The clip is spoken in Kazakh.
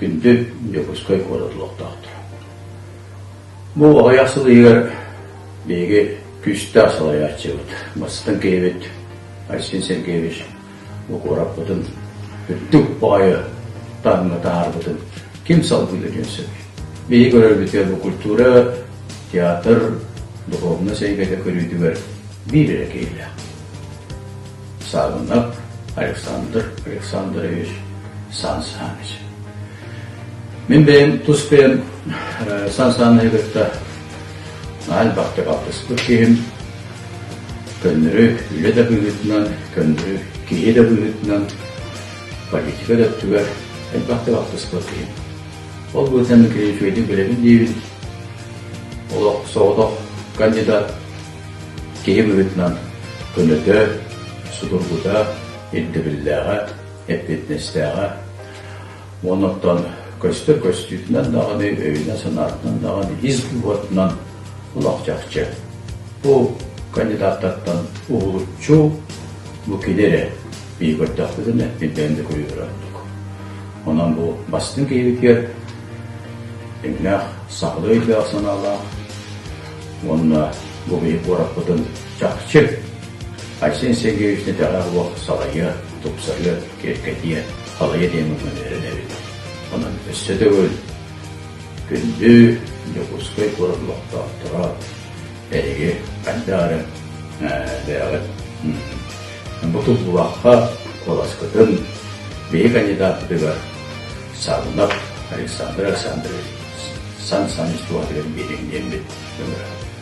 күнді жокускай коротулуктаактыр. Бу аясыл егер беги күстө асылай ачыбыт. Мастын кейбет Арсен Сергеевич окурап бутун бүттүк байы таңы таарбытын ким салып үйрөнсөк. Беги көрөрбүтөр бу культура, театр, духовный сейгеде көрүүтүгөр бир кейле. Сагынап Александр Александрович Сансанович. Мен бен туспен Сансановичта албакта калдыспыт кийим. Көндүрү үле да бүгүтүнөн, көндүрү кие да бүгүтүнөн, политика да түгөр, албакта калдыспыт кийим. Ол бүтән кирежүйдү билебин дейбин. Олок соодок кандидат кие бүгүтүнөн көнөдө, судургуда, элдибиллага, эппетнестага, оноттон көстөр көстүтүнөн дагы өйүнө санаатынан дагы избуотунан улак жакчы. Бу кандидаттардан угулучу бу кедере бийгөттөкүнө бенде көрүрөндүк. Онан бу бастын кейбикер эмне саглыйды санала. Онна бу бейик ораппытын жакчы. Арсен Сергеевичне дагы салайы, тупсары, керкетие, халайы демин өнөрүнө. Онан өссөдөгөл күндү жокускай корулуктаактыра эриге кандары дагы бутул булакка коласкытын бей кандидатыга сагынап Александр Александрович Сансанович туа деген бериңден бит өмүрө.